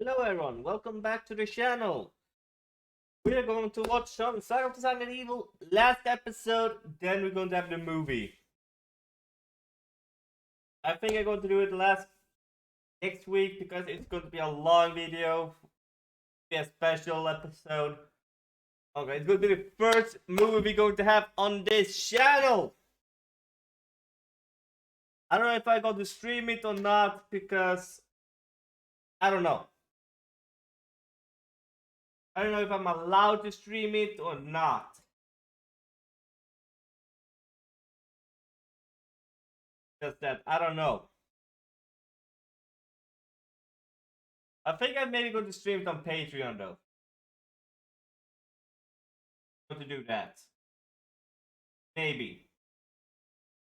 Hello everyone, welcome back to the channel. We are going to watch some Saga of the Saga Evil last episode, then we're going to have the movie. I think I'm going to do it next week because it's going to be a long video, be a special episode. Okay, it's going to be the first movie we're going to have on this channel. I don't know if I'm going to stream it or not because I don't know. I don't know if I'm allowed to stream it or not. Just that, I don't know. I think I'm maybe going to stream it on Patreon though. To do that. Maybe.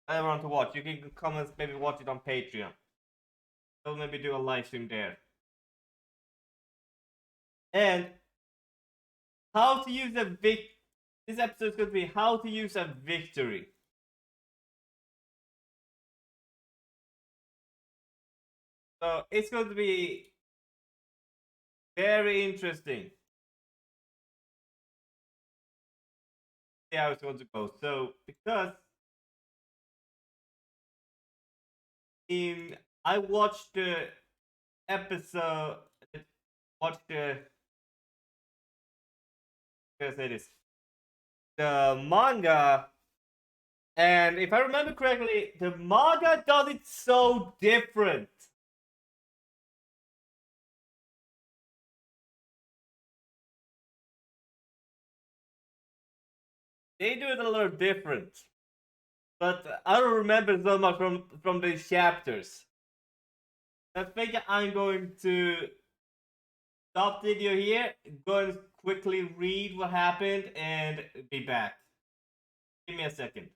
I want to watch. You can comments maybe watch it on Patreon. So maybe do a live stream there. And how to use a this episode is going to be how to use a victory. So it's going to be very interesting. See how it's going to go. So because I watched the episode, watched the say this, the manga, and if I remember correctly, the manga does it so different. They do it a little different, but I don't remember so much from these chapters. I think I'm going to stop the video here, go and quickly read what happened, and be back. Give me a second.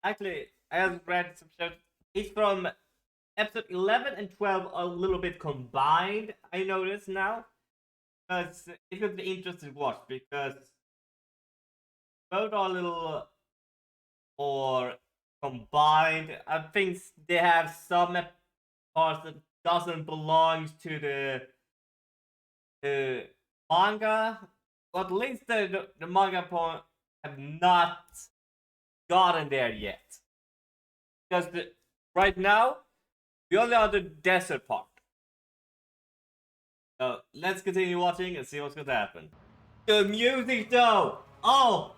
Actually, I have read some chapters. It's from episode 11 and 12 a little bit combined, I notice now. Because it's going to be interesting to watch, because both are a little more combined. I think they have some parts that doesn't belong to the manga, but at least the manga part have not gotten there yet. Because right now, we only on the desert part. So let's continue watching and see what's going to happen. The music though! Oh!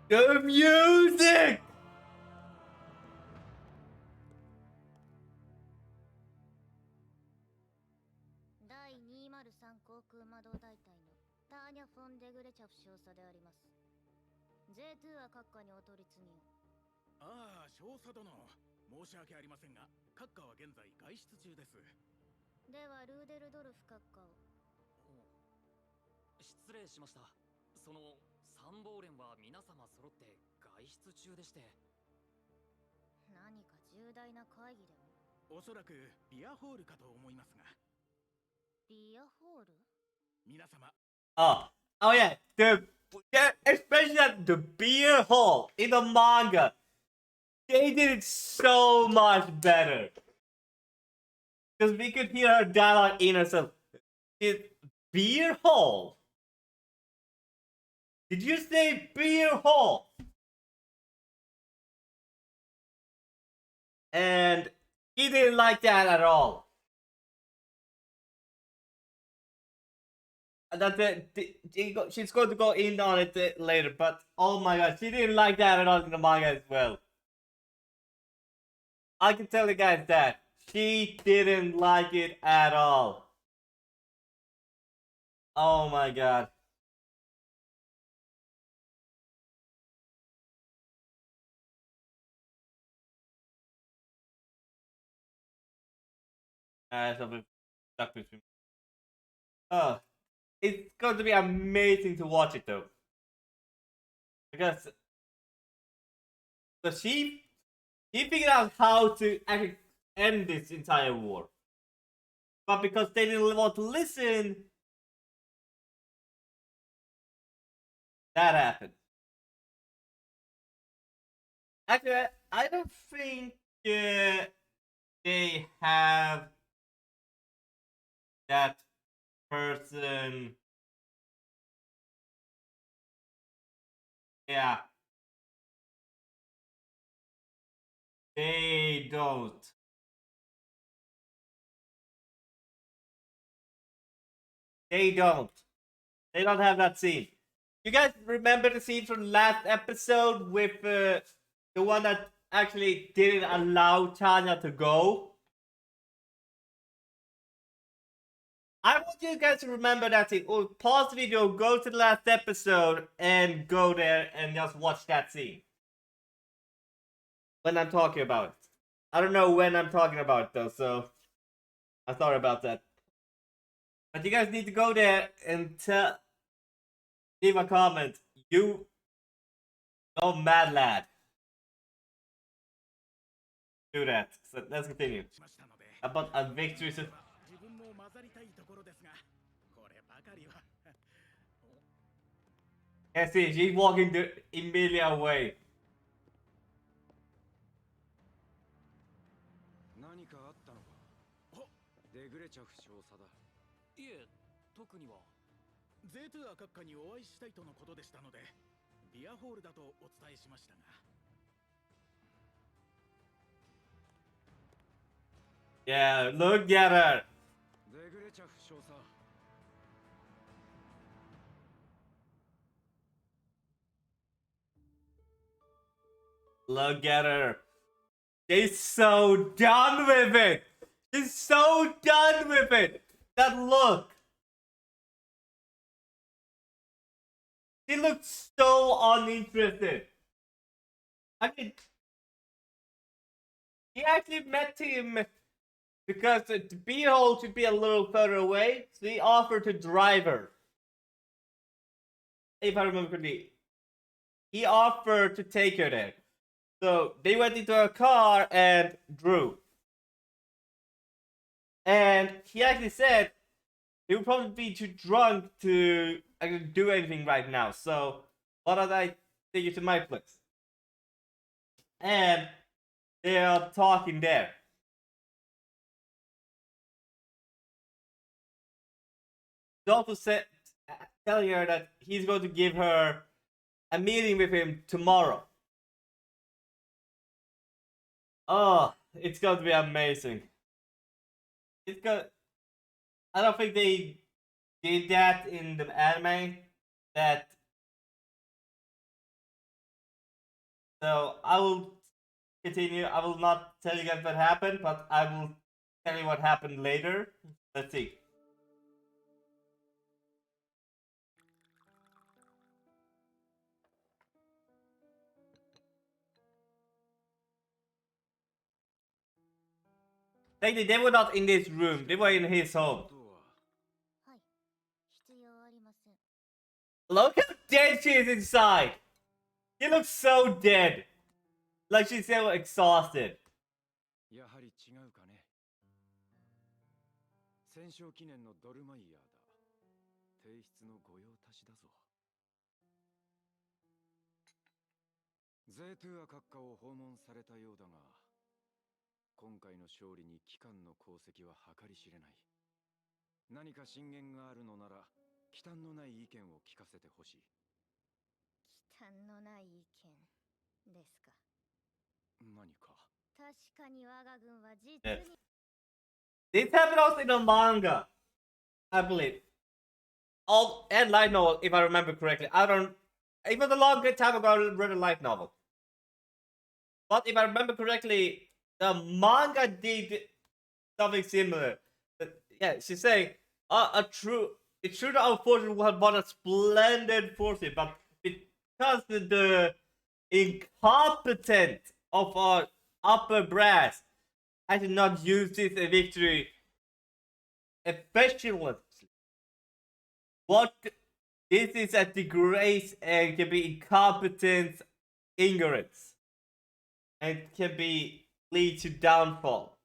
The music! Tanya フォンデグレチャフ少佐であります。J2 は閣下にお取り次ぎを。ああ、少佐殿。申し訳ありませんが、閣下は現在外出中です。ではルーデルドルフ閣下を。失礼しました。その参謀連は皆様揃って外出中でして。何か重大な会議でも。おそらくビアホールかと思いますが。ビアホール？皆様。Oh yeah, especially at the beer hall in the manga, they did it so much better. Because we could hear her dialogue in herself. Beer hall? Did you say beer hall? And he didn't like that at all. She's going to go in on it later, but oh my god, she didn't like that at all in the manga as well. I can tell you guys that. She didn't like it at all. Oh my god. Something stuck between. Oh. It's going to be amazing to watch it though. Because she figured out how to actually end this entire war. But because they didn't want to listen, that happened. Actually, I don't think they have that person. Yeah, they don't. They don't. They don't have that scene. You guys remember the scene from last episode with the one that actually didn't allow Tanya to go? I want you guys to remember that scene. Or pause the video, go to the last episode, and go there and just watch that scene. When I'm talking about it. I don't know when I'm talking about it though, so I'm sorry about that. But you guys need to go there and leave a comment. You, oh mad lad. Do that. So let's continue. しましたので About a victory. 自分も混ざりたいところですが、こればかりは Yeah, see, she's walking immediately away. 何かあったのか。デグレチャフ少佐だ。いえ特には。ゼートゥア閣下にお会いしたいとのことでしたので、ビアホールだとお伝えしましたが。 Yeah, look at her. デグレチャフ少佐。Look at her. She's so done with it. She's so done with it. That look. She looks so uninterested. I mean, he actually met him because the beehole should be a little further away, so he offered to drive her. If I remember correctly, he offered to take her there. So they went into a car and drew. And he actually said he would probably be too drunk to actually do anything right now. So why don't I take you to my place? And they are talking there. He also said, telling her that he's going to give her a meeting with him tomorrow. Oh, it's going to be amazing. It's going. I don't think they did that in the anime. That. So I will continue. I will not tell you guys what happened, but I will tell you what happened later. Let's see. They were not in this room. They were in his home. はい必要ありません Look how dead she is inside. She looks so dead. Like she's so exhausted. やはり違うかね。戦勝記念のドルマイヤーだ。提出の御用達だぞ。ゼートゥア閣下を訪問されたようだが、今回の勝利に機関の功績は計り知れない。何か進言があるのなら、忌憚のない意見を聞かせてほしい。忌憚のない意見ですか何か。確かに我が軍は実 Yes. に This happened also in the manga, I believe. Oh, and light novel, if I remember correctly. I don't. It was a long time ago I read a light novel. But if I remember correctly, the manga did something similar. Yeah, she's saying, it's true that our forces had won a splendid fortune, but because the incompetent of our upper brass, I did not use this victory efficiently. What this is a disgrace and can be incompetent ignorance and can be lead to downfall.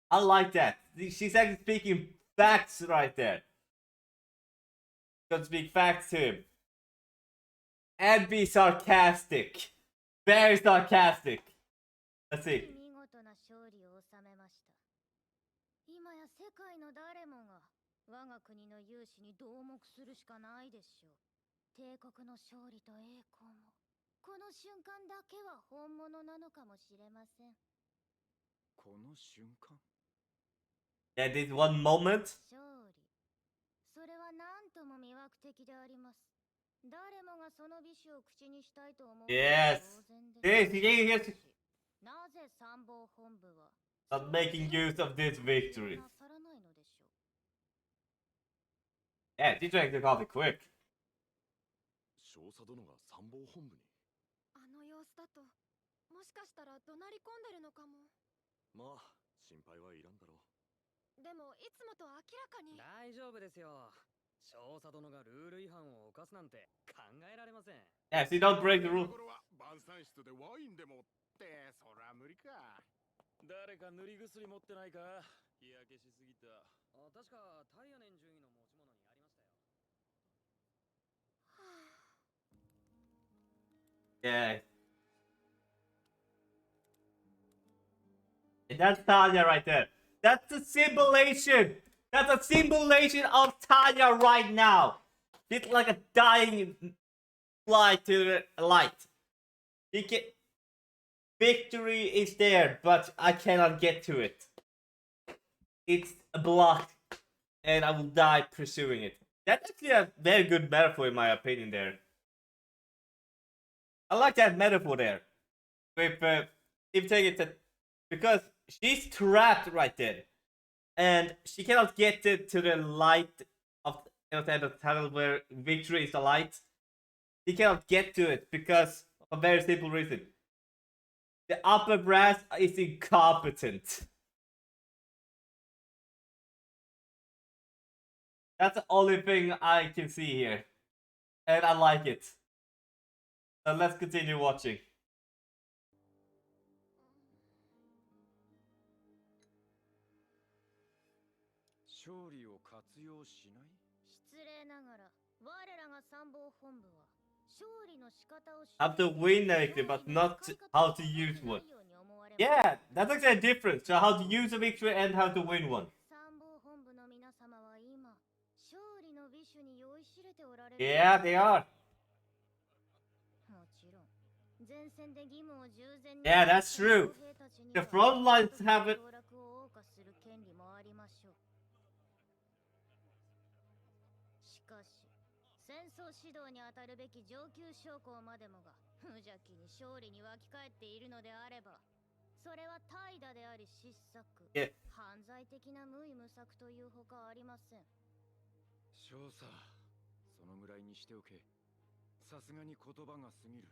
I like that. She's actually speaking facts right there. Gonna speak facts to him. And be sarcastic. Very sarcastic. Let's see. 見事な勝利を収めました。今や世界の誰もが我が国の勇士に同目するしかないでしょう。帝国の勝利と栄光もこの瞬間だけは本物なのかもしれません。この瞬間 Yeah, this one moment. 勝利。それは何とも魅惑的であります。誰もがその美酒を口にしたいと思う。 Yes. 当然 This, で yes. す。なぜ参謀本部は Not making use of this victory. なさらないのでしょう。 Yeah, this actually got it quick. 少佐殿が参謀本部に。あの様子だと、もしかしたら怒鳴り込んでるのかも。まあ心配はいらんだろう。でもいつもと明らかに。大丈夫ですよ。少佐殿がルール違反を犯すなんて考えられません。 Yeah, see, don't break the rule. ところは晩餐室でワインでもってそら無理か。誰か塗り薬持ってないか。日焼けしすぎた。確かタイヤ年順位の持ち物にありましたよ。 Yeah. And that's Tanya right there. That's a simulation. That's a simulation of Tanya right now. It's like a dying fly to the light. You can... Victory is there, but I cannot get to it. It's blocked, and I will die pursuing it. That's actually a very good metaphor in my opinion there. I like that metaphor there. With if take it to, because she's trapped right there, and she cannot get to the light of the tunnel where victory is the light. She cannot get to it because of a very simple reason. The upper brass is incompetent. That's the only thing I can see here, and I like it. So let's continue watching. 勝利を活用しない失礼ながら我らが参謀本部は勝利の仕方を How to win anything, but not how to use one. Yeah, that's actually a difference. So how to use a victory and how to win one. 参謀本部の皆様は今勝利の美酒に酔いしれておられる。 Yeah, they are. もちろん前線で義務を従前に Yeah, that's true. The front lines have it. 協力を謳歌する権利もありましょう。しかし戦争指導に当たるべき上級将校までもが無邪気に勝利に沸き返っているのであれば、それは怠惰であり失策、 Yeah. 犯罪的な無為無策というほかありません。少佐そのぐらいにしておけさすがに言葉が過ぎる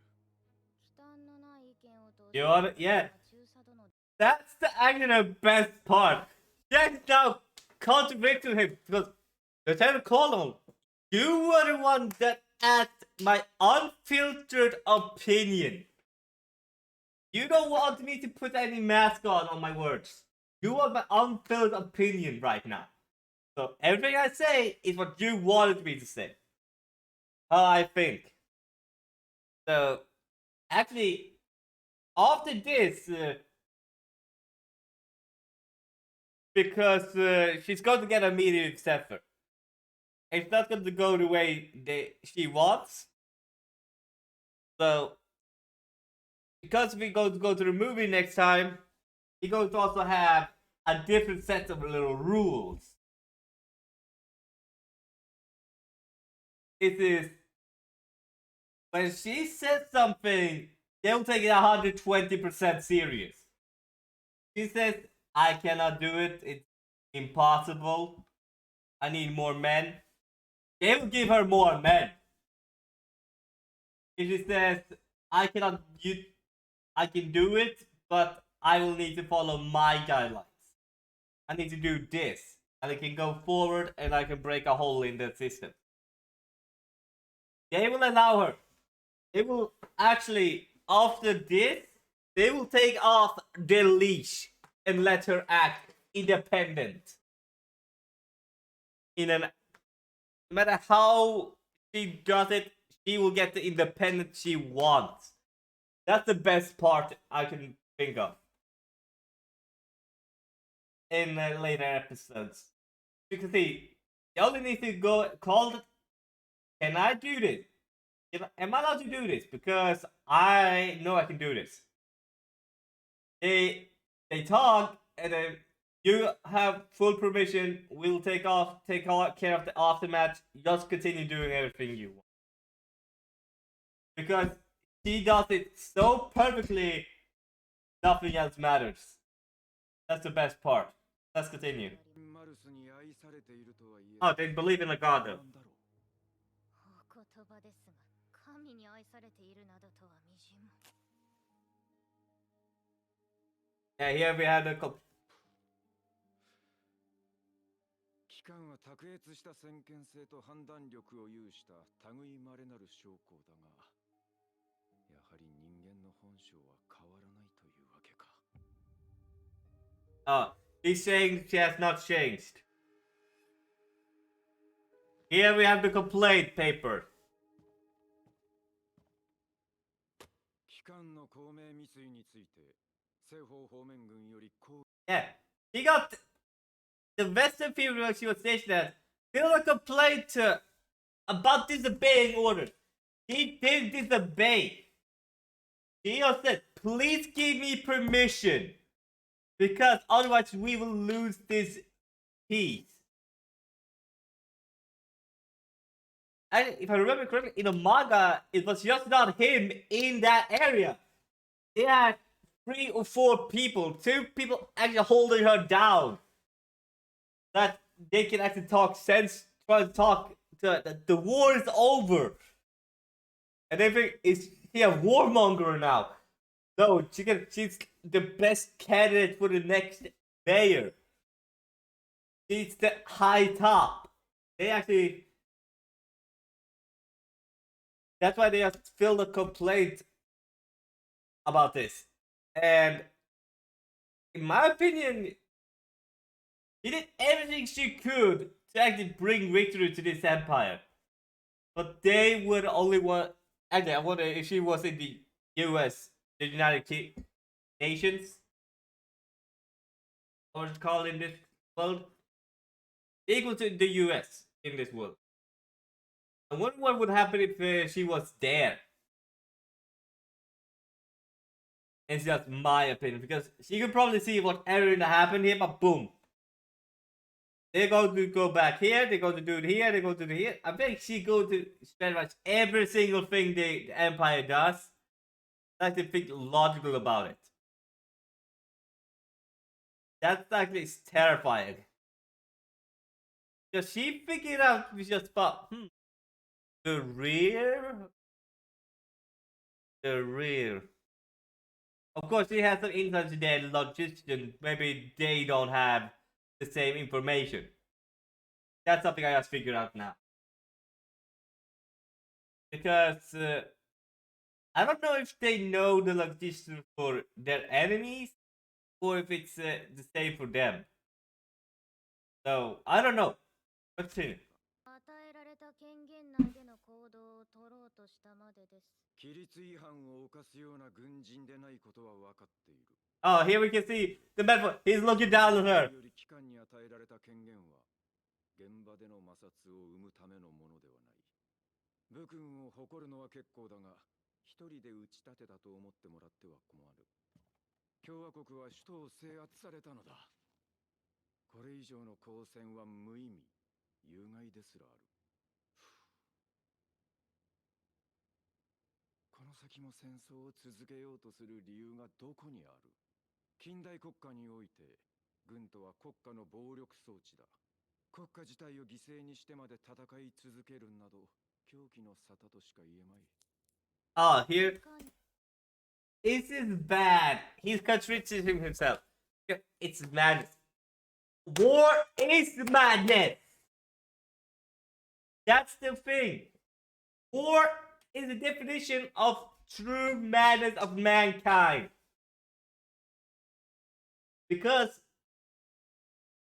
You want it? Yeah. That's the actually the best part. Jack now contradicting him because Lieutenant Colonel, you were the one that asked my unfiltered opinion. You don't want me to put any mask on my words. You want my unfiltered opinion right now. So everything I say is what you wanted me to say. How I think. So actually, after this, because she's going to get a meeting with Zephyr. It's not going to go the way she wants. So, because we're going to go to the movie next time, we're going to also have a different set of little rules. It is when she says something, they'll take it 120% serious. She says, I cannot do it, it's impossible, I need more men. They will give her more men. If she says, I can do it, but I will need to follow my guidelines. I need to do this, and I can go forward and I can break a hole in the system. They will allow her. They will actually, after this, they will take off the leash and let her act independent. No matter how she does it, she will get the independence she wants. That's the best part I can think of in later episodes. You can see, you only need to go call it, can I do this? Am I allowed to do this? Because I know I can do this. They talk, and then you have full permission. We'll take care of the aftermath. Just continue doing everything you want. Because she does it so perfectly, nothing else matters. That's the best part. Let's continue. マルスに愛されているとはいえ Oh, they believe in a god though. なんだろう。お言葉ですが、神に愛されているなどとはみじんも。Yeah, here we have the 機関は卓越した先見性と判断力を有した類まれなる将校だが、やはり人間の本性は変わらないというわけか。Oh, he's saying she has not changed. Here we have the complaint paper. 機関の公明未遂について、西方方面軍より抗 Yeah, he got the Western people she was stationed at. Filled a complaint about disobeying orders. He didn't disobey. He just said, please give me permission. Because otherwise we will lose this peace. And if I remember correctly, in the manga, it was just not him in that area. They had 3 or 4 people, 2 people actually holding her down. That they can actually talk sense, try to talk to the war is over. And they think, is he a warmonger now? No, she's the best candidate for the next mayor. She's the high top. They actually, that's why they just filed a complaint about this. And in my opinion, she did everything she could to actually bring victory to this empire. But they would only want. Actually, I wonder if she was in the US, the United Nations, or it's called in this world, equal to the US in this world. I wonder what would happen if she was there. It's just my opinion, because she could probably see whatever happened here, but boom. They're going to go back here, they're going to do it here, they're going to do it here. I think she's going to spend much every single thing the Empire does. I actually think logical about it. That's actually terrifying. Because she figured out, we just thought, the rear? The rear. Of course, she has some insights in their logicians. Maybe they don't have the same information. That's something I just figured out now. Because I don't know if they know the logicians for their enemies or if it's the same for them. So I don't know. Let's see. 与えられた権限内での行動を取ろうとしたまでです。規律違反を犯すような軍人でないことは分かっている。 Oh, here we can see the metaphor. He's looking down on her. より機関に与えられた権限は現場での摩擦を生むためのものではない。武君を誇るのは結構だが、一人で打ち立てたと思ってもらっては困る。共和国は首都を制圧されたのだ。これ以上の交戦は無意味、有害ですらある。この先も戦争を続けようとする理由がどこにある？近代国家において、軍とは国家の暴力装置だ。国家自体を犠牲にしてまで戦い続けるなど、狂気の沙汰としか言えまい。Oh, here. This is bad. He's contradicting himself. It's madness. War is madness. That's the thing. War is the definition of true madness of mankind. Because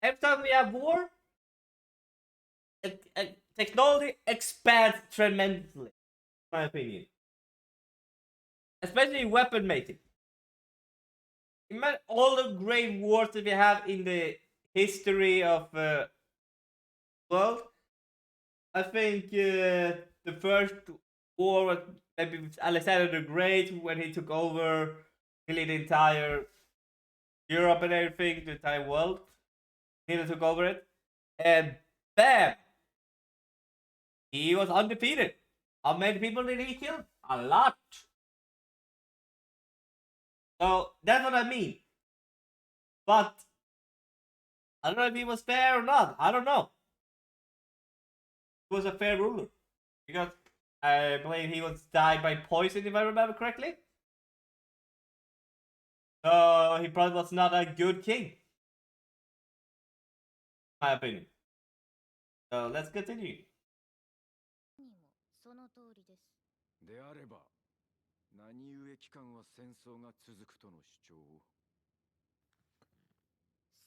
every time we have war, technology expands tremendously, in my opinion. especially weapon making. Imagine all the great wars that we have in the history of world. I think the first war was maybe with Alexander the Great when he took over nearly the entire Europe and everything, the entire world. He took over it, and bam, he was undefeated. How many people did he kill? A lot. So that's what I mean. But I don't know if he was fair or not. I don't know. He was a fair ruler because I believe he was died by poison, if I remember correctly. So he probably was not a good king, in my opinion. So let's continue. にもその通りです。であれば何故期間は戦争が続くとの主張を。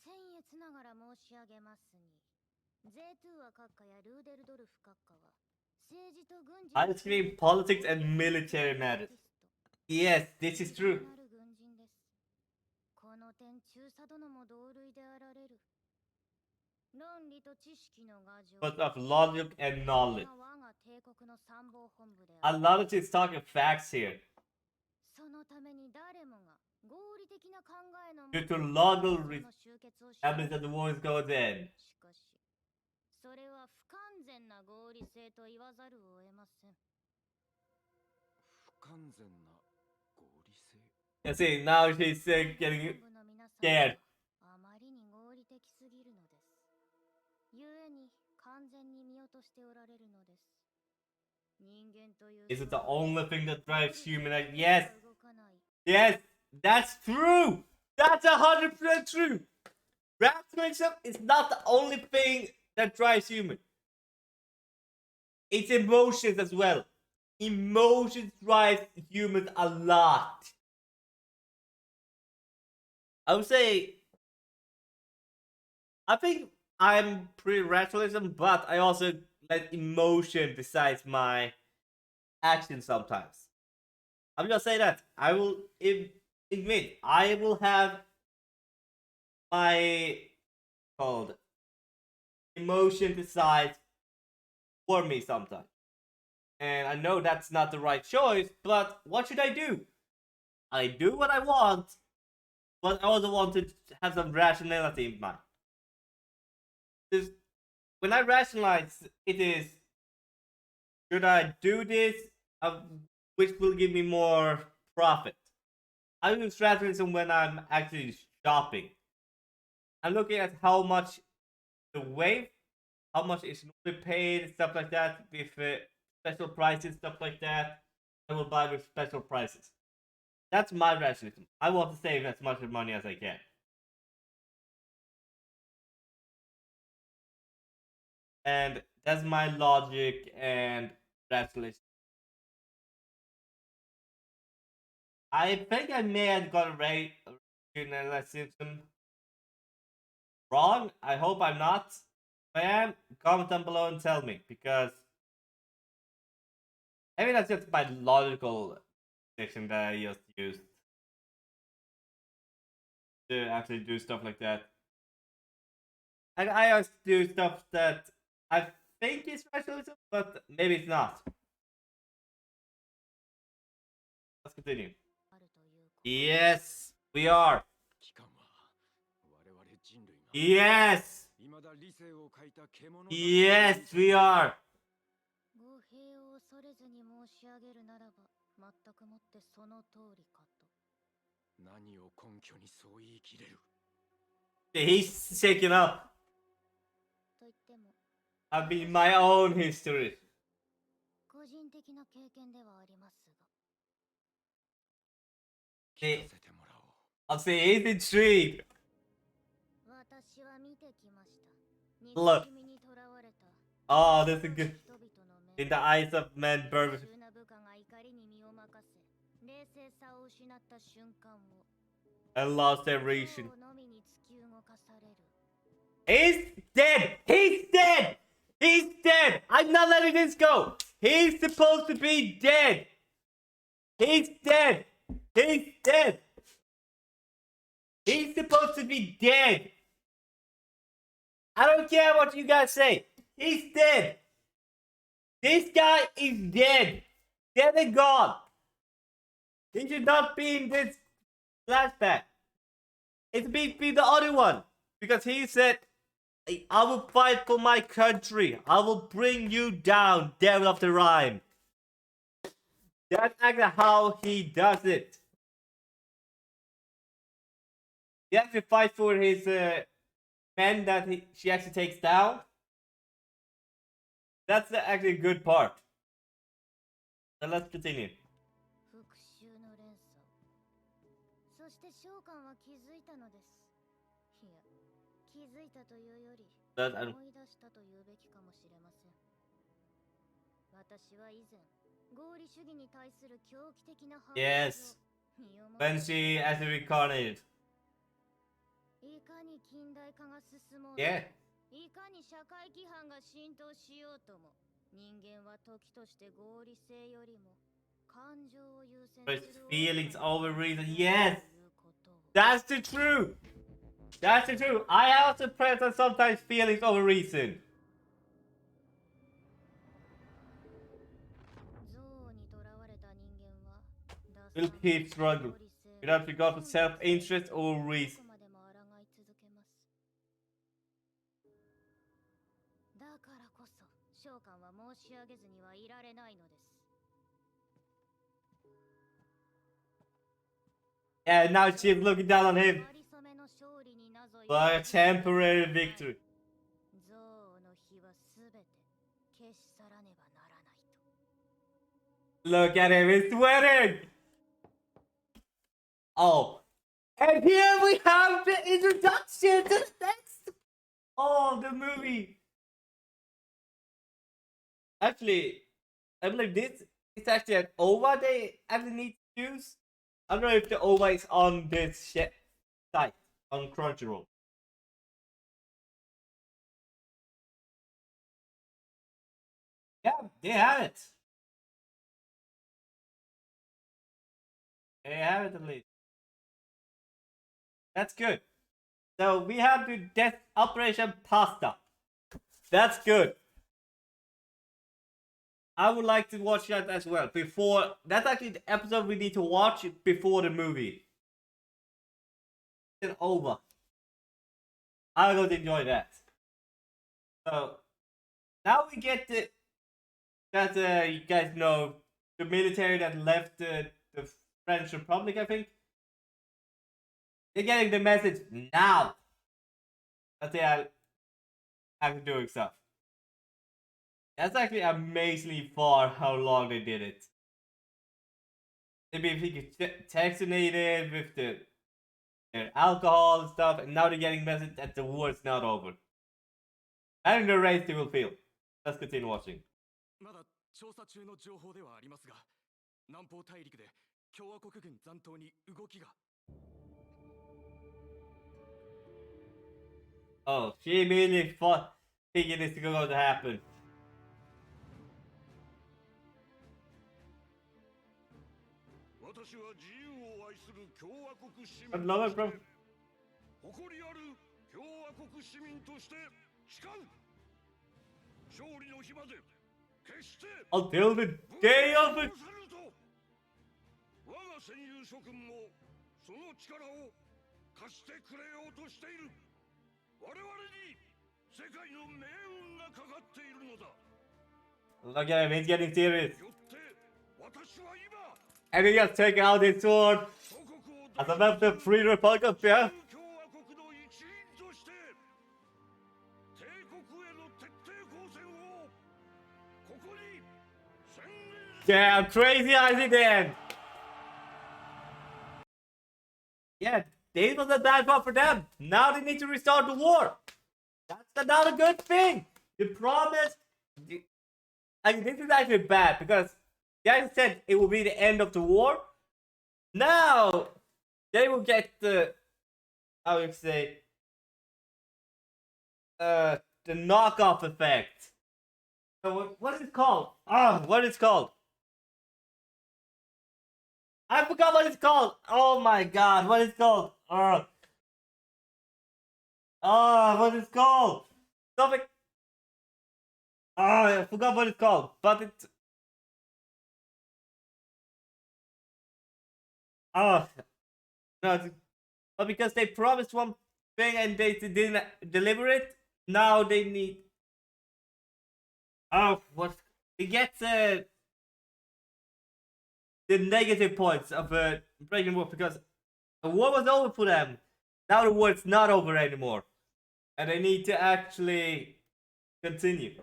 僭越ながら申し上げますに、ゼートゥーア閣下やルーデルドルフ閣下は政治と軍事 I'm screaming politics and military matters. Yes, this is true. なる軍人です。この点中佐殿も同類であられる。論理と知識の牙城。 But of logic and knowledge. 我が帝国の参謀本部で A lot of is talking facts here. そのために誰もが合理的な考えの Due to logical の reasons, 集結をし evidence that the war is going to end. しかし、それは不完全な合理性と言わざるを得ません。不完全な合理性。 You see, now she's getting 本部の皆さん scared. はあまりに合理的すぎるのです。故に完全に見落としておられるのです。人間という Is it the only thing that drives human act? Yes, 動かない。 yes, that's true. That's 100% true. Rationalism is not the only thing that drives human. It's emotions as well. Emotions drive humans a lot. I would say, I think I'm pretty rationalism, but I also let emotion decide my action sometimes. I'm just saying that I will admit I will have my called emotion decide for me sometimes. And I know that's not the right choice, but what should I do? I do what I want, but I also want to have some rationality in mind. Because when I rationalize, it is, should I do this, which will give me more profit? I use rationalism when I'm actually shopping. I'm looking at how much the wave, how much is normally paid, stuff like that, with special prices, stuff like that. I will buy with special prices. That's my rationalism. I want to save as much money as I can. And that's my logic and rationalism. I think I may have got rationalism wrong. I hope I'm not. If I am, comment down below and tell me, because maybe that's just my logical section that I just used to actually do stuff like that. And I also do stuff that I think is rationalism, but maybe it's not. Let's continue. Yes, we are. 期間は我々人類が Yes, 未だ理性を欠いた獣だと yes, we are. ご兵を恐れずに申し上げるならば、全くもってその通りかと。何を根拠にそう言い切れる。 He's shaking up. と言っても、 I mean, my own history. 個人的な経験ではありますが。聞かせてもらおう。 I'll say he's intrigued. 私は見てきました。 Look. 憎しみにとらわれた Oh, that's a good. 人々の目 In the eyes of men, burn. 優秀な部下が怒りに身を任せ、冷静さを失った瞬間を And lost their reason. のみに突き動かされる。 He's dead. He's dead. He's dead. I'm not letting this go. He's supposed to be dead. He's dead. He's dead. He's supposed to be dead. I don't care what you guys say. He's dead. This guy is dead. Dead and gone. He should not be in this flashback. It be the other one. Because he said, I will fight for my country. I will bring you down, devil of the rhyme. That's actually how he does it. He actually fights for his men that she actually takes down. That's actually a good part. So let's continue. 復讐の連鎖。そして召喚は気づいたのです。いや、気づいたというより、That, 思い出したと言うべきかもしれません。私は以前、合理主義に対する狂気的な反応を yes. 身をも When she actually reincarnated. いかに近代化が進もうと、 Yeah. いかに社会規範が浸透しようとも、人間は時として合理性よりも感情を優先 But する feelings over reason. Yes. ということを That's the truth. That's the truth. I also present sometimes feelings over reason. 憎悪にとらわれた人間は Will keep struggling without regard to self-interest or reason. どこまでも抗い続けます。だからこそ召喚は申し上げずにはいられないのです。 And now she's looking down on him 割り初めの勝利になぞ for a temporary victory. 憎悪の火はすべて消し去らねばならないと。 Look at him, he's sweating! Oh. And here we have the introduction to the next the movie. Actually, I believe this is actually an OVA they actually need to use. I don't know if the OVA is on this site, on Crunchyroll. Yeah, they have it. They have it at least. That's good. So we have the Death Operation Pasta. That's good. I would like to watch that as well. Before that's actually the episode we need to watch before the movie. It's over. I'm going to enjoy that. So now we get that you guys know the military that left the French Republic, I think. They're getting the message now that they are actually doing stuff. That's actually amazingly far how long they did it. Maybe if he could vaccinated with their alcohol and stuff, and now they're getting message that the war is not over. I think the race they will feel. Let's continue watching. まだ調査中の情報ではありますが、南方大陸で共和国軍残党に動きが。 Oh, she immediately thought thinking this is going to happen. 私は自由を愛する共和国市民 I love it, bro. 誇りある共和国市民として誓う。勝利の日まで決して Until the day of it. 我が戦友諸君もその力を貸してくれようとしている。我々に世界の命運がかかっているのだ。 Look at him, he's getting serious. よって私は今 And he just taking out his sword 祖国を as a member of the Free Republic of Japan. 共和国の一員として帝国への徹底抗戦をここに宣言 Damn, crazy eyes again. Yeah, this was a bad part for them. Now they need to restart the war. That's not a good thing. The promise. I mean, this is actually bad because guys said it will be the end of the war. Now they will get the, I would say, the knockoff effect. So what is it called? What is it called? I forgot what it's called. Oh my god, what is it called? What is it called? Something. I forgot what it's called, but it's. Oh, no, but because they promised one thing and they didn't deliver it, now they need. Oh, what? It gets the negative points of breaking war because the war was over for them. Now the war is not over anymore, and they need to actually continue.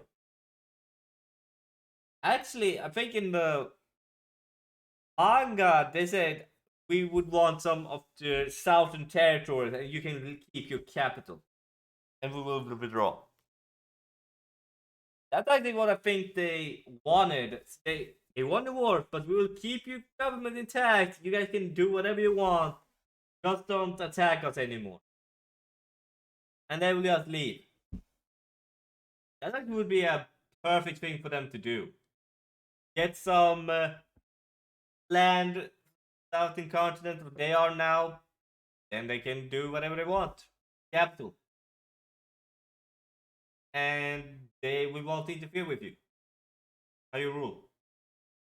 Actually, I think in the manga they said we would want some of the southern territories, and you can keep your capital, and we will withdraw. That's actually what I think they wanted. They won the war, but we will keep your government intact. You guys can do whatever you want. Just don't attack us anymore. And they will just leave. That actually would be a perfect thing for them to do. Get some land south in continent where they are now, then they can do whatever they want. Capital. And we won't interfere with you. How you rule.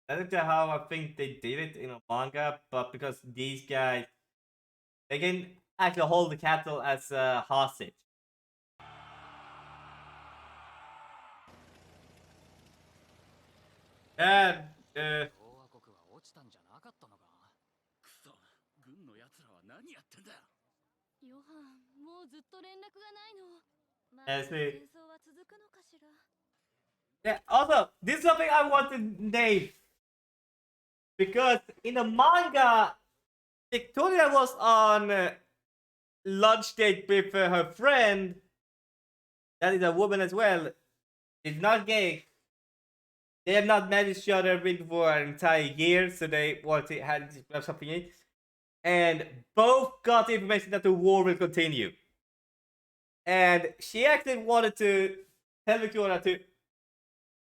That's how I think they did it in a manga, but because these guys, they can actually hold the capital as a hostage. And 共和国は落ちたんじゃなかったのか。くそ、軍の奴らは何やってんだ。ヨハン、もうずっと連絡がないの。まだ Yes, 戦 we- 争は続くのかしら。 yeah, also, this is something I want to name. Because in the manga, Victoria was on lunch date with her friend. That is a woman as well. She's not gay. They have not met each other for an entire year, so they want to have something in. And both got the information that the war will continue. And she actually wanted to tell Victoria to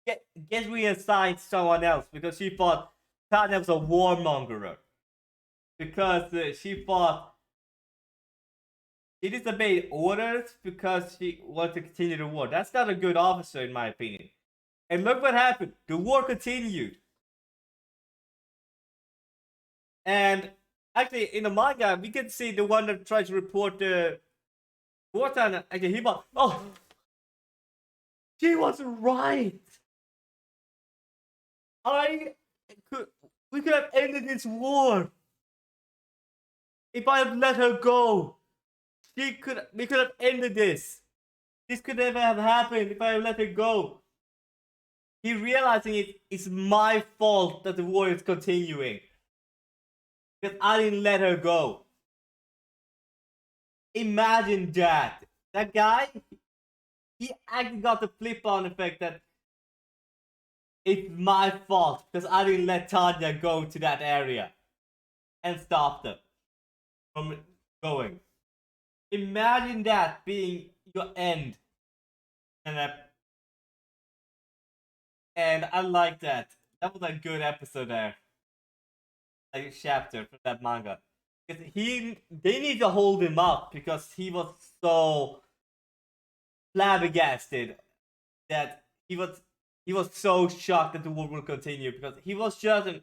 get reassigned to someone else because she thought Tanya was a warmonger. Because she thought she disobeyed orders because she wanted to continue the war. That's not a good officer, in my opinion. And look what happened. The war continued. And actually, in the manga, we can see the one that tries to report the wartime. Actually, he was, oh, she was right. We could have ended this war if I had let her go. We could have ended this. This could never have happened if I had let her go. He realizing it's my fault that the war is continuing. Because I didn't let her go. Imagine that. That guy, he actually got the flip-on effect that it's my fault because I didn't let Tanya go to that area and stop them from going. Imagine that being your end. And I like that. That was a good episode there. Like a chapter from that manga. Because they need to hold him up because he was so flabbergasted that he was so shocked that the war will continue because he was so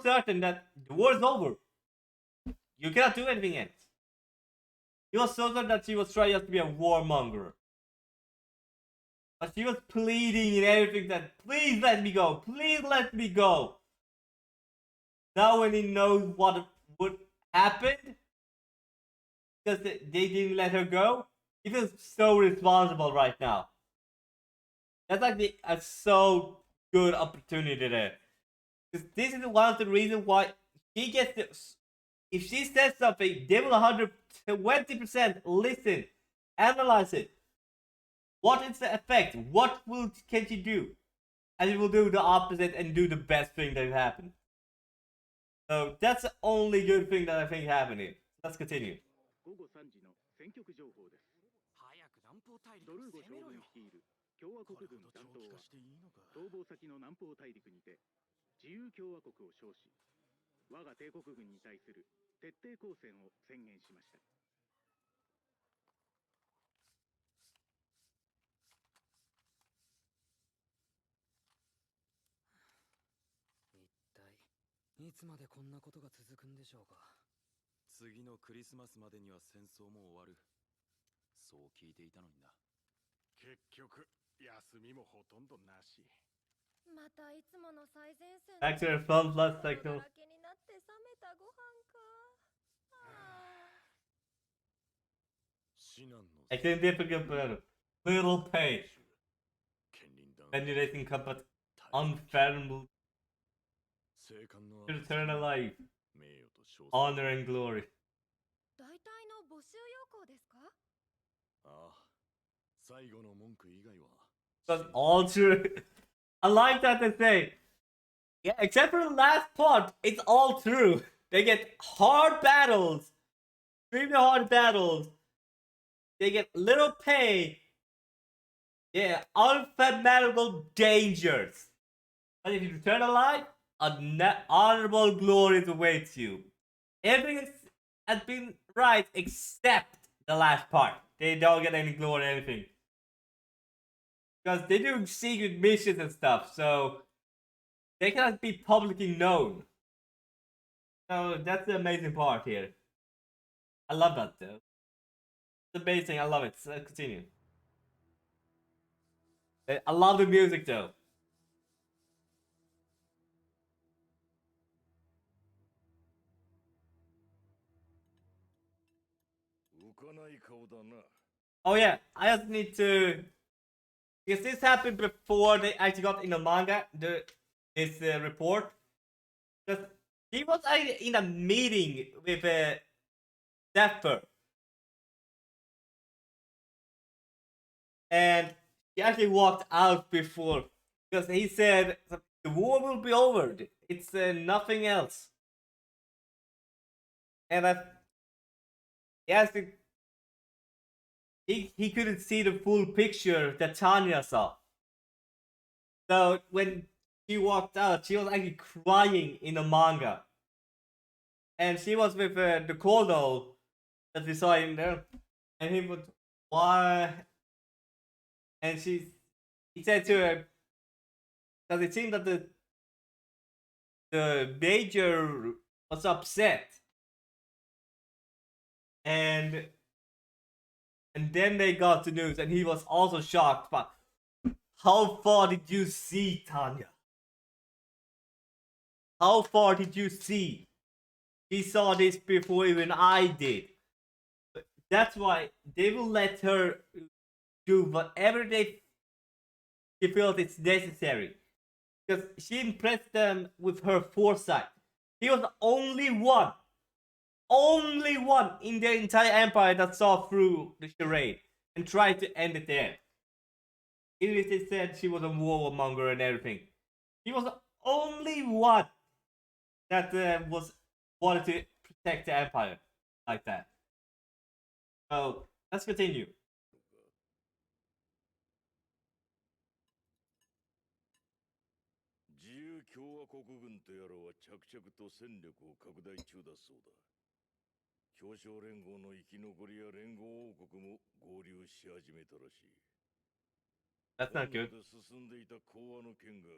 certain that the war is over. You cannot do anything else. He was so certain that she was trying just to be a warmonger. But she was pleading and everything that please let me go, please let me go. Now when he knows what would happen, because they didn't let her go, he feels so responsible right now. That's like a so good opportunity there. Because this is one of the reasons why she gets this. If she says something, they will 120% listen, analyze it. What is the effect? What can she do? And she will do the opposite and do the best thing that happened. So that's the only good thing that I think happened here. Let's continue. 午後3時の戦局情報です。早く南方大陸ドルーゴ将攻めろよ。軍率いる共和国軍残党は逃亡先の南方大陸にて自由共和国を称し、我が帝国軍に対する徹底抗戦を宣言しました。一体いつまでこんなことが続くんでしょうか。次のクリスマスまでには戦争も終わる。そう聞いていたのにな。結局休みもほとんどなし。またいつもの最前線 Back to the film plus cycle. だらけになって冷めたご飯か。至難の Actually, difficult but little pain. 権林団 Venerating combat unfathomable 聖艦の eternal life, 名誉と称賛 honor and glory. 大体の募集要項ですか？ああ、最後の文句以外は That's all true. I like that they say. Yeah, except for the last part, it's all true. They get hard battles, extremely hard battles. They get little pay. Yeah, unfathomable dangers. But if you return alive, honorable glory awaits you. Everything has been right except the last part. They don't get any glory or anything. Because they do secret missions and stuff, so they cannot be publicly known. So that's the amazing part here. I love that though. It's amazing, I love it. So continue. I love the music though. 浮かない顔だな。 Oh yeah, I just need to, because this happened before they actually got in the manga. This report, because he was actually in a meeting with Zephyr, and he actually walked out before because he said the war will be over. It's nothing else, and he actually. He couldn't see the full picture that Tanya saw. So when she walked out, she was actually crying in the manga. And she was with the Kodo that we saw in there. And he would, why? And he said to her, because it seemed that the major was upset. And then they got the news, and he was also shocked. But how far did you see, Tanya? How far did you see? He saw this before even I did. That's why they will let her do whatever she feels it's necessary. Because she impressed them with her foresight. He was the only one in the entire empire that saw through the charade and tried to end it there. Even if they said she was a warmonger and everything, he was the only one that wanted to protect the empire like that. So let's continue. 自由共和国軍とやらは着々と戦力を拡大中だそうだ。協商連合の生き残りや連合王国も合流し始めたらしい。 That's not good. 本土で進んでいた講和の件が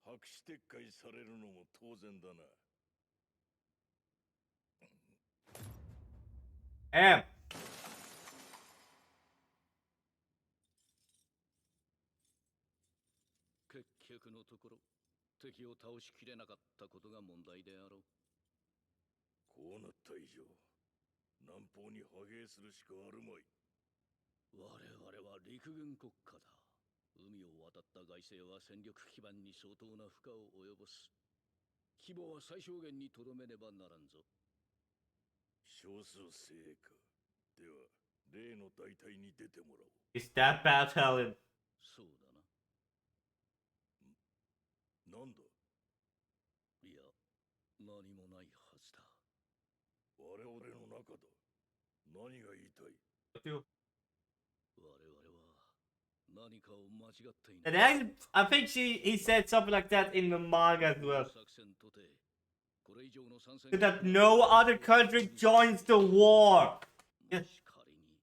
白紙撤回されるのも当然だな。Damn. 結局のところ敵を倒しきれなかったことが問題であろう。こうなった以上、南方に派兵するしかあるまい。我々は陸軍国家だ。海を渡った外政は戦力基盤に相当な負荷を及ぼす。規模は最小限にとどめねばならんぞ。少数精鋭か。では、例の大隊に出てもらおう。Is that bad, Helen? そうだな。なんだいや、何もないはずだ。我々の中だ。何が言いたい我々は何かを間違っていない。And I think he said something like that in the manga as well. 作戦とてこれ以上の参戦 So that no other country joins the war. もし仮に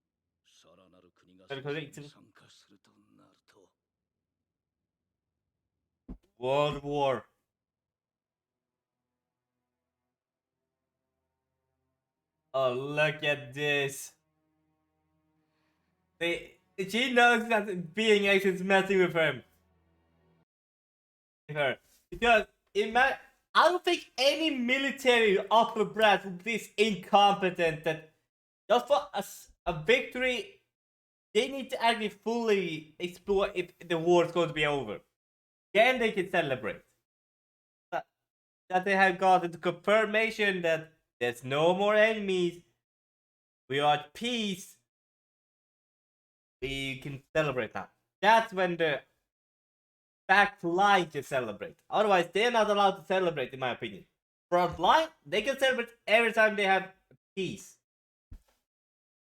さらなる国が戦争に参加するとなると World War. Oh, look at this. She knows that being X is messing with him. Her. Because I don't think any military upper brass would be this incompetent that just for a victory, they need to actually fully explore if the war is going to be over. Then they can celebrate. That they have gotten the confirmation that there's no more enemies. We are at peace. We can celebrate now. That's when the back line can celebrate. Otherwise, they're not allowed to celebrate, in my opinion. Front line, they can celebrate every time they have peace.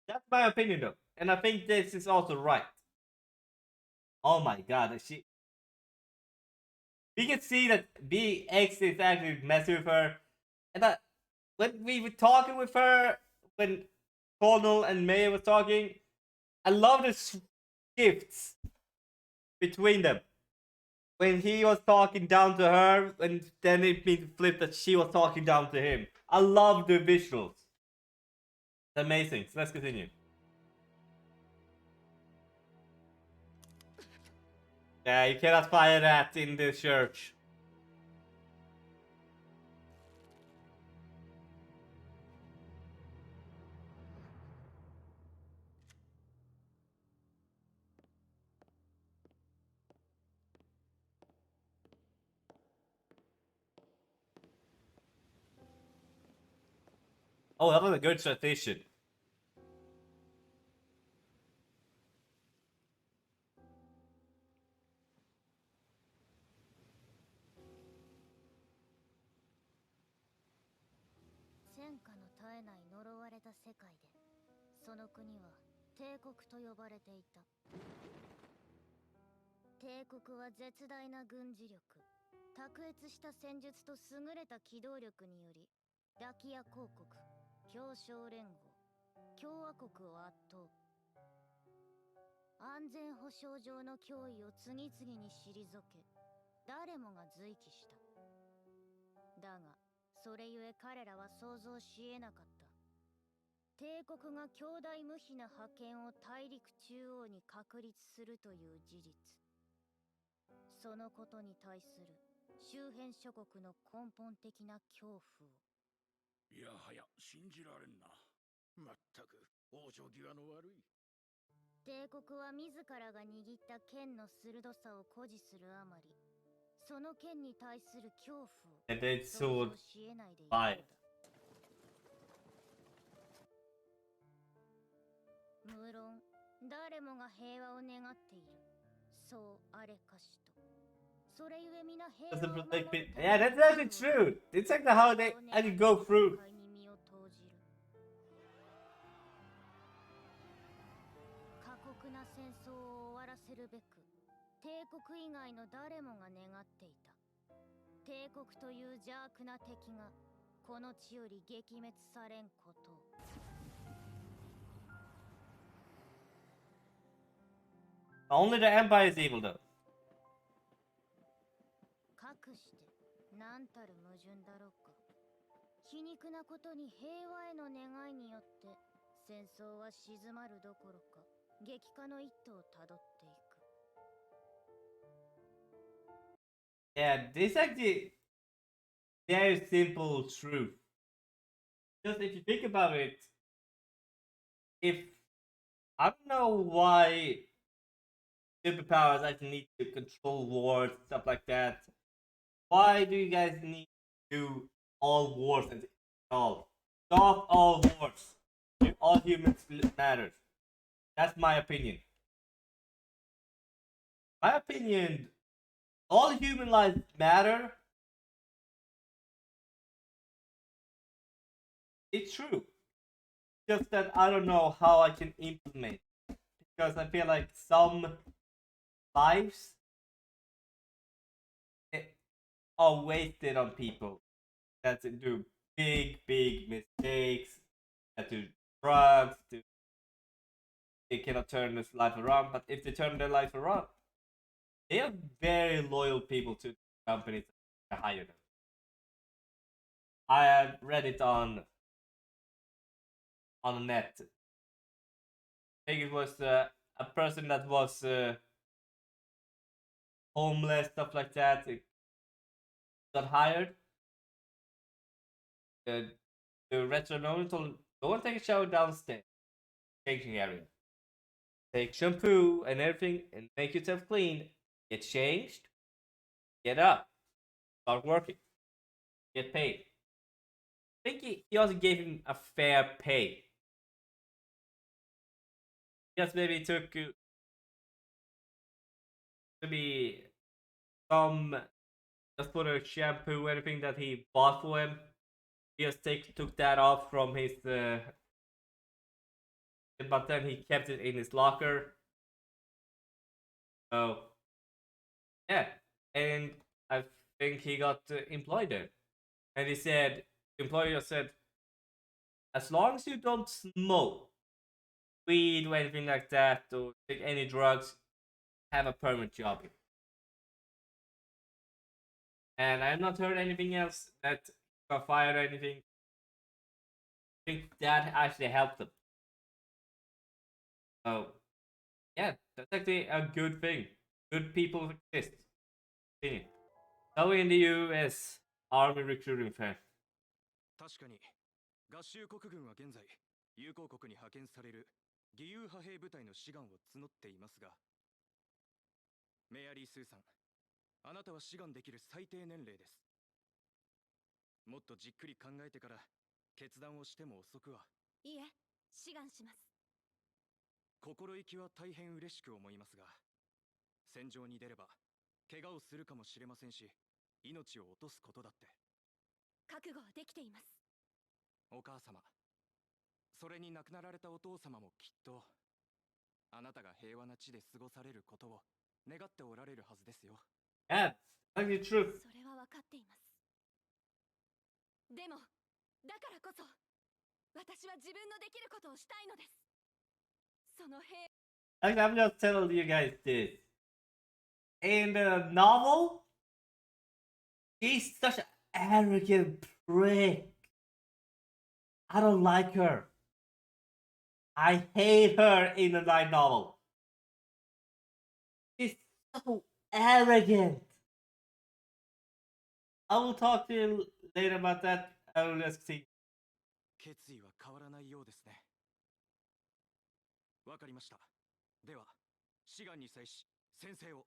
That's my opinion, though. And I think this is also right. Oh my god, we can see that BX is actually messing with her. And that when we were talking with her, when Colonel and May was talking, I love the shifts between them. When he was talking down to her, and then it been flipped that she was talking down to him. I love the visuals. It's amazing. So let's continue. Yeah, you cannot fire that in the church. Oh, that was a good transition. And then sword fire. Yeah, that's actually true. It's like how they actually go through. Only the Empire is evil, though. Yeah, this actually very simple truth. Just if you think about it, if I don't know why superpowers actually need to control wars, stuff like that. Why do you guys need to do all wars and all? Stop all wars. All humans matter. That's my opinion. My opinion, all human lives matter. It's true. Just that I don't know how I can implement. Because I feel like some lives are wasted on people. that do big mistakes, that do drugs, they cannot turn this life around. But if they turn their life around, they are very loyal people to companies that hire them. I had read it on the net. I think it was a person that was homeless, stuff like that. It got hired. The restaurant owner told him, go and take a shower downstairs, changing area. Take shampoo and everything and make yourself clean. Get changed. Get up. Start working. Get paid. I think he also gave him a fair pay. Just maybe took maybe some just put a shampoo, anything that he bought for him. He just took that off from his but then he kept it in his locker. So yeah, and I think he got employed there. And he said, the employer said, as long as you don't smoke weed or anything like that, or take any drugs, have a permanent job. And I have not heard anything else that got fired or anything. I think that actually helped them. So yeah, that's actually a good thing. Good people exist. Continue. So in the US Army recruiting fair. 確かに合衆国軍は現在友好国に派遣される義勇派兵部隊の志願を募っていますが、メアリー・スーさん、あなたは志願できる最低年齢です。もっとじっくり考えてから決断をしても遅くは。いいえ、志願します。心意気は大変嬉しく思いますが、戦場に出れば怪我をするかもしれませんし、命を落とすことだって。覚悟はできています。お母様、それに亡くなられたお父様もきっとあなたが平和な地で過ごされることを願っておられるはずですよ。Yeah, actually true. それは分かっています。でも、だからこそ私は自分のできることをしたいのです。その平 Actually, I'm just telling you guys this. In the novel, she's such an arrogant prick. I don't like her. I hate her in the light novel. She's so arrogant. I will talk to you later about that. I will just see. 決意は変わらないようですね。わかりました。では、志願に際し、宣誓を。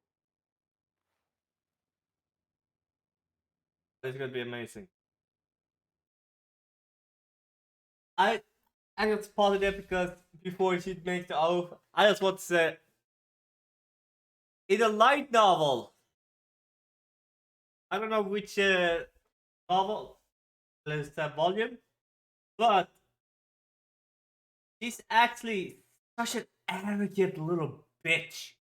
It's gonna be amazing. I just positive because before she makes the oath, I just want to say, in a light novel, I don't know which novel, is that volume, but she's actually such an arrogant little bitch.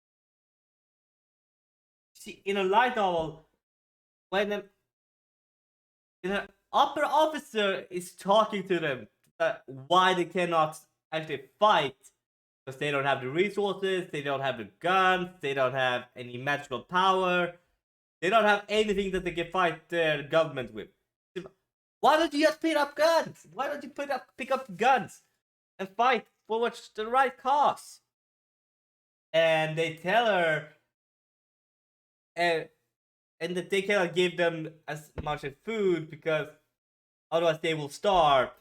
See, in a light novel, when an upper officer is talking to them why they cannot actually fight, because they don't have the resources, they don't have the guns, they don't have any magical power, they don't have anything that they can fight the government with. Why don't you just pick up guns? Why don't you pick up guns and fight for what's the right cause? And they tell her, and that they cannot give them as much as food because otherwise they will starve.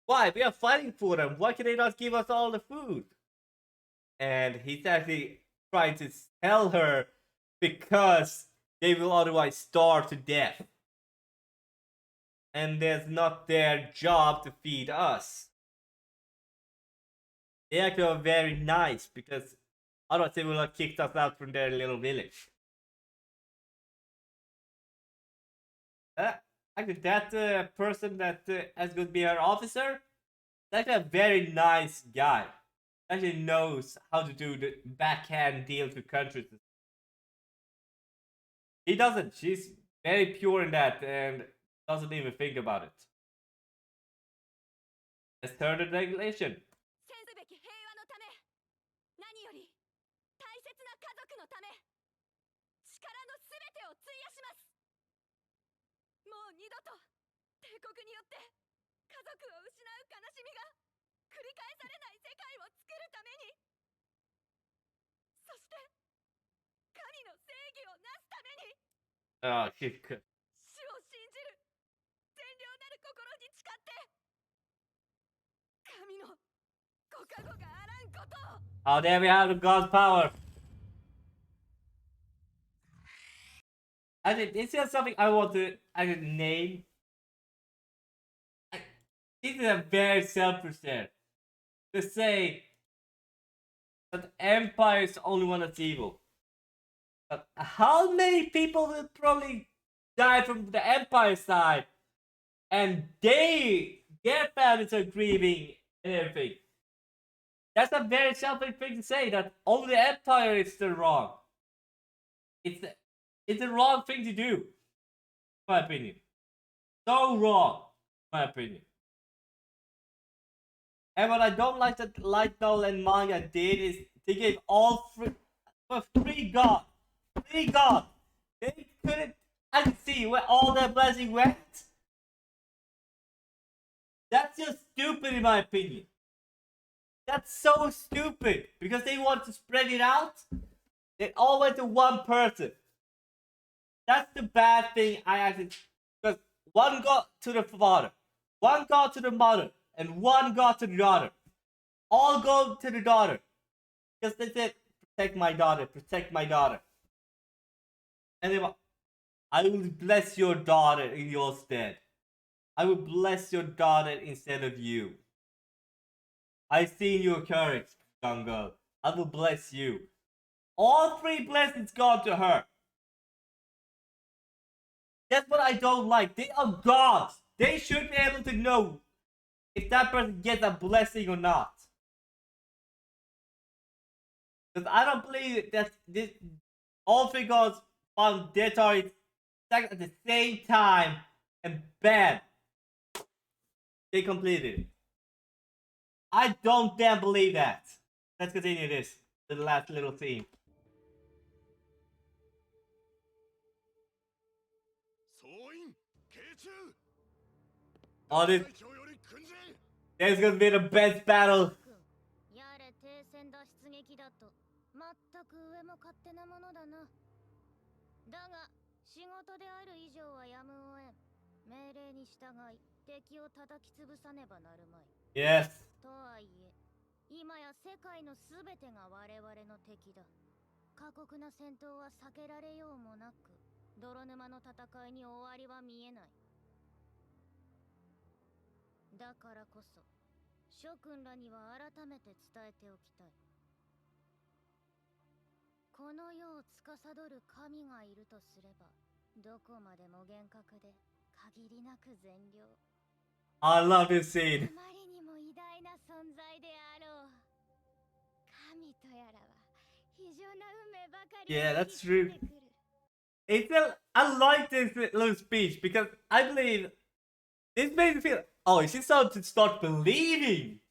Why? We are fighting for them. Why can they not give us all the food? And he's actually trying to tell her because they will otherwise starve to death. And that's not their job to feed us. They actually are very nice because otherwise they will have kicked us out from their little village. Actually, that person that is going to be her officer, is actually a very nice guy. Actually knows how to do the backhand deals with countries. He doesn't. She's very pure in that, and Doesn't even think about it. Let's turn the regulation. 戦すべき平和のため、何より大切な家族のため、力のすべてを費やします。もう二度と帝国によって家族を失う悲しみが繰り返されない世界を作るために、そして神の正義をなすために、 Oh, shit. 主を信じる善良なる心に誓って、神のご加護があらんことを。 Oh, there we have the God's power. I think this is something I want to name. This is a very selfish there. To say that the Empire is the only one that's evil. But how many people will probably die from the Empire side? And their families are grieving and everything. That's a very selfish thing to say, that only the Empire is the wrong. It's the wrong thing to do, in my opinion. So wrong, in my opinion. And what I don't like that light novel and manga did is they gave all three gods. Three gods. They couldn't see where all their blessing went. That's just stupid, in my opinion. That's so stupid because they want to spread it out. It all went to one person. That's the bad thing. Because one got to the father, one got to the mother, and one got to the daughter. All go to the daughter because they said, "Protect my daughter, protect my daughter." And they were, "I will bless your daughter in your stead. I will bless your daughter instead of you. I seen your courage, young girl. I will bless you." All three blessings gone to her. That's what I don't like. They are gods. They should be able to know if that person gets a blessing or not. Because I don't believe that all three gods found their targets at the same time and bam, they completed it. I don't damn believe that. Let's continue this to the last little scene. 総員慶中 Oh, this 隊長より訓前 is gonna be the best battle. やれ停戦脱出劇だと全く上も勝手なものだな。だが仕事である以上はやむを得ん。命令に従い敵を叩き潰さねばなるまい。 Yes. とはいえ今や世界のすべてが我々の敵だ。過酷な戦闘は避けられようもなく、泥沼の戦いに終わりは見えない。だからこそ諸君らには改めて伝えておきたい。この世を司る神がいるとすれば、どこまでも厳格で限りなく善良。 I love this scene. あまりにも偉大な存在であろう。神とやらは非常な運命ばかり。 Yeah, that's true. I like this little speech because I believe this made me feel, oh, she's starting to start believing.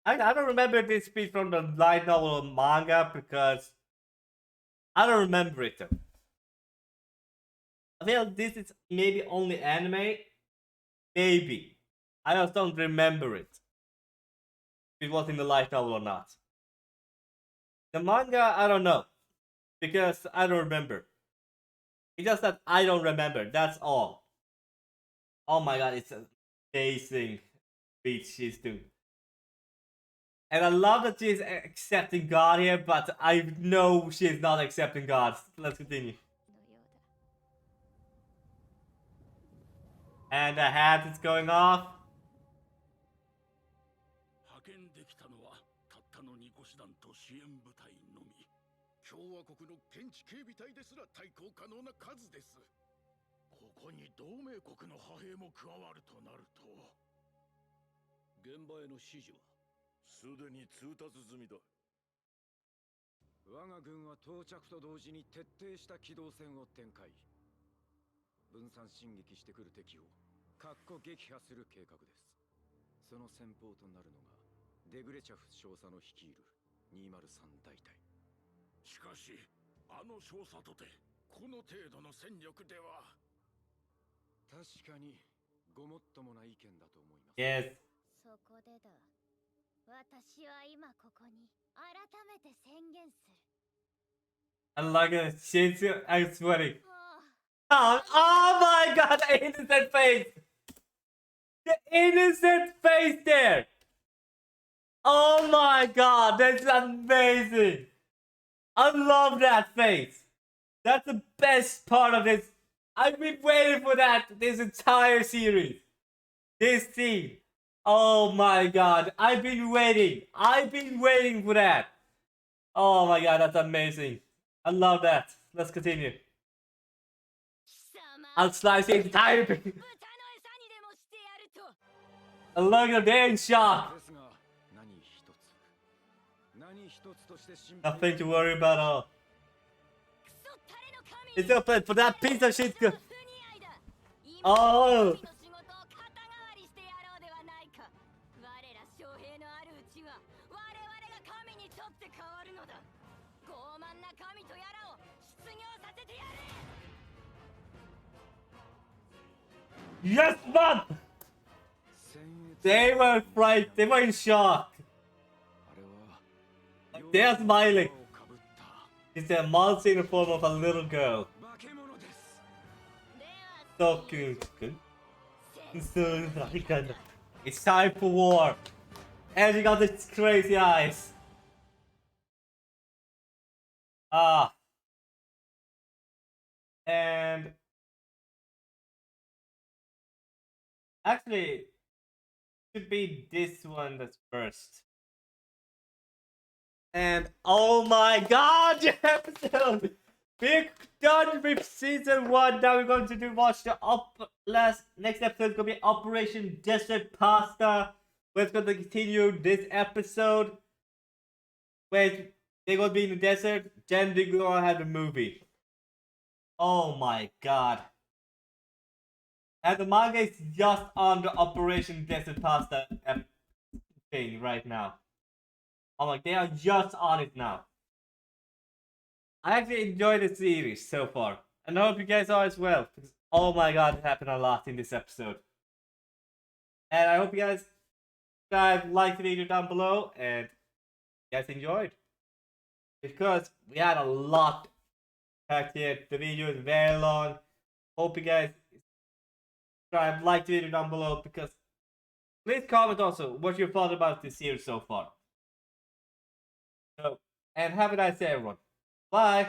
I don't remember this speech from the light novel or manga because I don't remember it though. I feel this is maybe only anime. Maybe. I just don't remember it. If it was in the light novel or not. The manga, I don't know. Because I don't remember. It's just that I don't remember. That's all. Oh my god, it's an amazing speech she's doing. And I love that she's accepting God here, but I know she's not accepting God. Let's continue. And the hat is going off. 派遣できたのはたったの2個師団と支援部隊のみ。共和国の現地警備隊ですら対抗可能な数です。ここに同盟国の派兵も加わるとなると、現場への指示はすでに通達済みだ。我が軍は到着と同時に徹底した機動戦を展開。分散進撃してくる敵をかっこ撃破する計画です。その先鋒となるのがデグレチャフ少佐の率いる203大隊。しかしあの少佐とてこの程度の戦力では。確かにごもっともな意見だと思います。 Yes. そこでだ。私は今ここに改めて宣言する。 I like it. She's I'm sweating. あ Oh my god, the innocent face! The innocent face there! Oh my god, that's amazing! I love that face! That's the best part of this. I've been waiting for that this entire series. This scene. Oh my god, I've been waiting. I've been waiting for that. Oh my god, that's amazing. I love that. Let's continue. 貴様 I'll slice the entire thing. 豚の餌にでもしてやると。 I look at they're in shock. ですが何一つとして心配 Nothing to worry about at all. クソタレの神 It's up for that piece of shit. 不似合いだ。今 Oh. 神の仕事を肩代わりしてやろうではないか。我ら将兵のあるうちは我々が神にとって変わるのだ。傲慢な神とやらを失業させてやれ。 Yes, man! 僭越 They were frightened. They were in shock. あれは They are smiling. をかぶった It's a monster in the form of a little girl. 化け物です。 So cute. It's time for war. And you got these crazy eyes. Ah. And actually, should be this one that's first. And oh my god, the episode! We're done with season 1. Now we're going to watch the next episode. Is going to be Operation Desert Pasta. We're going to continue this episode where they're going to be in the desert. Then they're going to have the movie. Oh my god. And the manga is just on the Operation Desert Pasta thing right now. Oh my, they are just on it now. I actually enjoyed the series so far. And I hope you guys are as well. Because, oh my god, it happened a lot in this episode. And I hope you guys like the video down below and you guys enjoyed. Because we had a lot packed here. The video is very long. Hope you guys subscribe, like the video down below, because please comment also what you thought about this series so far. So, and have a nice day everyone. Bye!